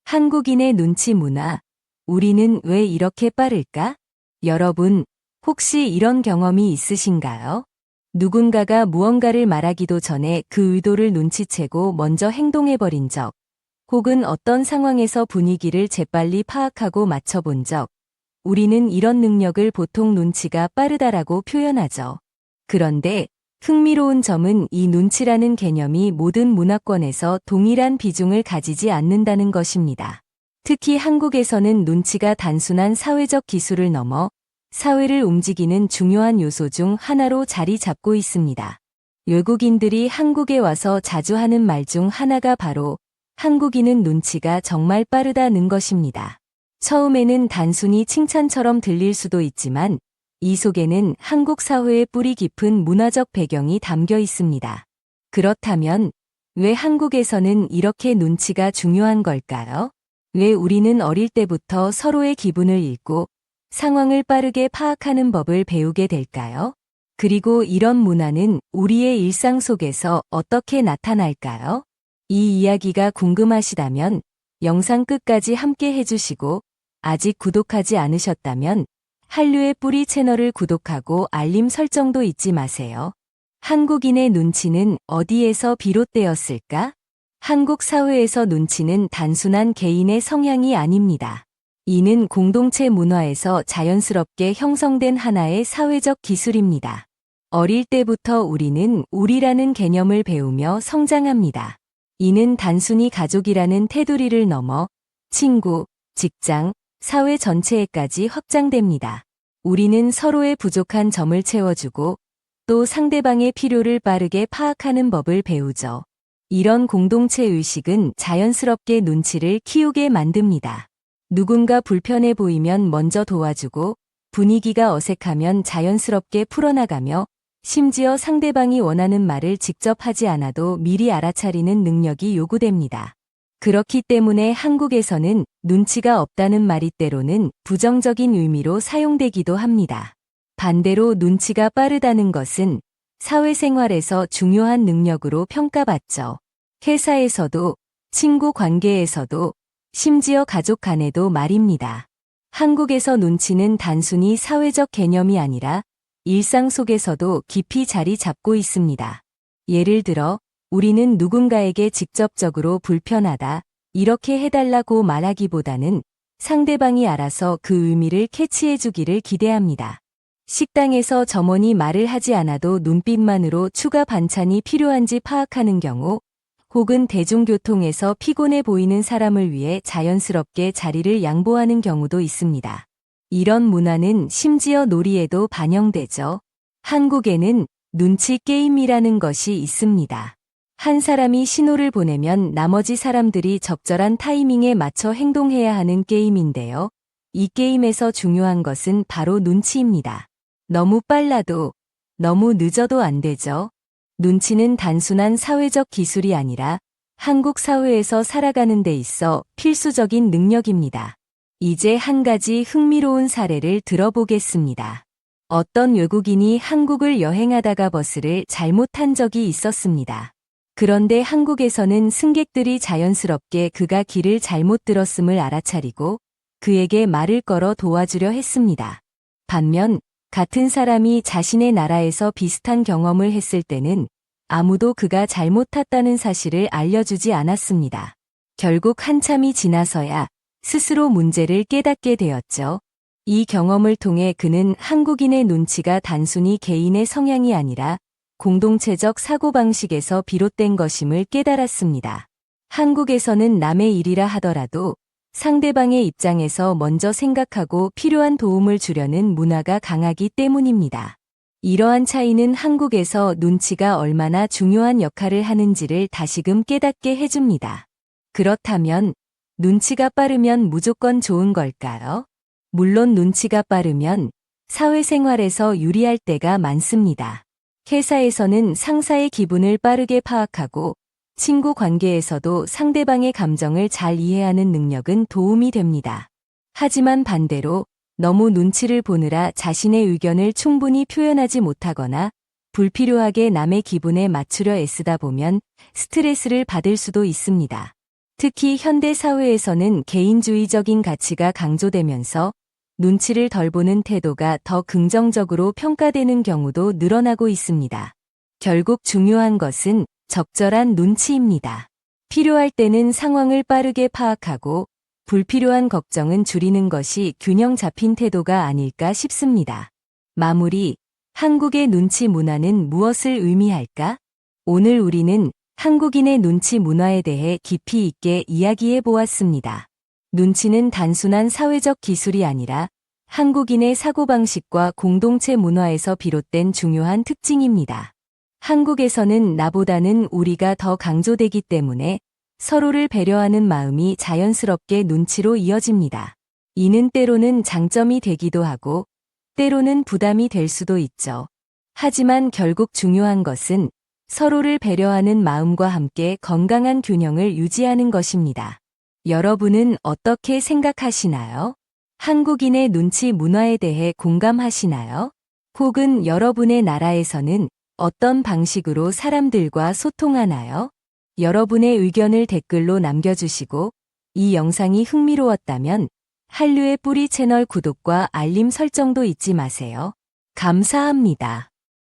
한국인의 눈치 문화. 우리는 왜 이렇게 빠를까? 여러분, 혹시 이런 경험이 있으신가요? 누군가가 무언가를 말하기도 전에 그 의도를 눈치채고 먼저 행동해버린 적, 혹은 어떤 상황에서 분위기를 재빨리 파악하고 맞춰본 적. 우리는 이런 능력을 보통 눈치가 빠르다라고 표현하죠. 그런데 흥미로운 점은 이 눈치라는 개념이 모든 문화권에서 동일한 비중을 가지지 않는다는 것입니다. 특히 한국에서는 눈치가 단순한 사회적 기술을 넘어 사회를 움직이는 중요한 요소 중 하나로 자리 잡고 있습니다. 외국인들이 한국에 와서 자주 하는 말 중 하나가 바로 한국인은 눈치가 정말 빠르다는 것입니다. 처음에는 단순히 칭찬처럼 들릴 수도 있지만 이 속에는 한국 사회의 뿌리 깊은 문화적 배경이 담겨 있습니다. 그렇다면 왜 한국에서는 이렇게 눈치가 중요한 걸까요? 왜 우리는 어릴 때부터 서로의 기분을 읽고 상황을 빠르게 파악하는 법을 배우게 될까요? 그리고 이런 문화는 우리의 일상 속에서 어떻게 나타날까요? 이 이야기가 궁금하시다면 영상 끝까지 함께 해주시고 아직 구독하지 않으셨다면 한류의 뿌리 채널을 구독하고 알림 설정도 잊지 마세요. 한국인의 눈치는 어디에서 비롯되었을까? 한국 사회에서 눈치는 단순한 개인의 성향이 아닙니다. 이는 공동체 문화에서 자연스럽게 형성된 하나의 사회적 기술입니다. 어릴 때부터 우리는 우리라는 개념을 배우며 성장합니다. 이는 단순히 가족이라는 테두리를 넘어 친구, 직장, 사회 전체에까지 확장됩니다. 우리는 서로의 부족한 점을 채워주고 또 상대방의 필요를 빠르게 파악하는 법을 배우죠. 이런 공동체 의식은 자연스럽게 눈치를 키우게 만듭니다. 누군가 불편해 보이면 먼저 도와주고 분위기가 어색하면 자연스럽게 풀어나가며 심지어 상대방이 원하는 말을 직접 하지 않아도 미리 알아차리는 능력이 요구됩니다. 그렇기 때문에 한국에서는 눈치가 없다는 말이 때로는 부정적인 의미로 사용되기도 합니다. 반대로 눈치가 빠르다는 것은 사회생활에서 중요한 능력으로 평가받죠. 회사에서도, 친구 관계에서도, 심지어 가족 간에도 말입니다. 한국에서 눈치는 단순히 사회적 개념이 아니라 일상 속에서도 깊이 자리 잡고 있습니다. 예를 들어, 우리는 누군가에게 직접적으로 불편하다, 이렇게 해달라고 말하기보다는 상대방이 알아서 그 의미를 캐치해주기를 기대합니다. 식당에서 점원이 말을 하지 않아도 눈빛만으로 추가 반찬이 필요한지 파악하는 경우, 혹은 대중교통에서 피곤해 보이는 사람을 위해 자연스럽게 자리를 양보하는 경우도 있습니다. 이런 문화는 심지어 놀이에도 반영되죠. 한국에는 눈치 게임이라는 것이 있습니다. 한 사람이 신호를 보내면 나머지 사람들이 적절한 타이밍에 맞춰 행동해야 하는 게임인데요. 이 게임에서 중요한 것은 바로 눈치입니다. 너무 빨라도, 너무 늦어도 안 되죠. 눈치는 단순한 사회적 기술이 아니라 한국 사회에서 살아가는 데 있어 필수적인 능력입니다. 이제 한 가지 흥미로운 사례를 들어보겠습니다. 어떤 외국인이 한국을 여행하다가 버스를 잘못 탄 적이 있었습니다. 그런데 한국에서는 승객들이 자연스럽게 그가 길을 잘못 들었음을 알아차리고 그에게 말을 걸어 도와주려 했습니다. 반면 같은 사람이 자신의 나라에서 비슷한 경험을 했을 때는 아무도 그가 잘못 탔다는 사실을 알려주지 않았습니다. 결국 한참이 지나서야 스스로 문제를 깨닫게 되었죠. 이 경험을 통해 그는 한국인의 눈치가 단순히 개인의 성향이 아니라 공동체적 사고방식에서 비롯된 것임을 깨달았습니다. 한국에서는 남의 일이라 하더라도 상대방의 입장에서 먼저 생각하고 필요한 도움을 주려는 문화가 강하기 때문입니다. 이러한 차이는 한국에서 눈치가 얼마나 중요한 역할을 하는지를 다시금 깨닫게 해줍니다. 그렇다면 눈치가 빠르면 무조건 좋은 걸까요? 물론 눈치가 빠르면 사회생활에서 유리할 때가 많습니다. 회사에서는 상사의 기분을 빠르게 파악하고 친구 관계에서도 상대방의 감정을 잘 이해하는 능력은 도움이 됩니다. 하지만 반대로 너무 눈치를 보느라 자신의 의견을 충분히 표현하지 못하거나 불필요하게 남의 기분에 맞추려 애쓰다 보면 스트레스를 받을 수도 있습니다. 특히 현대 사회에서는 개인주의적인 가치가 강조되면서 눈치를 덜 보는 태도가 더 긍정적으로 평가되는 경우도 늘어나고 있습니다. 결국 중요한 것은 적절한 눈치입니다. 필요할 때는 상황을 빠르게 파악하고 불필요한 걱정은 줄이는 것이 균형 잡힌 태도가 아닐까 싶습니다. 마무리, 한국의 눈치 문화는 무엇을 의미할까? 오늘 우리는 한국인의 눈치 문화에 대해 깊이 있게 이야기해 보았습니다. 눈치는 단순한 사회적 기술이 아니라 한국인의 사고방식과 공동체 문화에서 비롯된 중요한 특징입니다. 한국에서는 나보다는 우리가 더 강조되기 때문에 서로를 배려하는 마음이 자연스럽게 눈치로 이어집니다. 이는 때로는 장점이 되기도 하고 때로는 부담이 될 수도 있죠. 하지만 결국 중요한 것은 서로를 배려하는 마음과 함께 건강한 균형을 유지하는 것입니다. 여러분은 어떻게 생각하시나요? 한국인의 눈치 문화에 대해 공감하시나요? 혹은 여러분의 나라에서는 어떤 방식으로 사람들과 소통하나요? 여러분의 의견을 댓글로 남겨주시고 이 영상이 흥미로웠다면 한류의 뿌리 채널 구독과 알림 설정도 잊지 마세요. 감사합니다.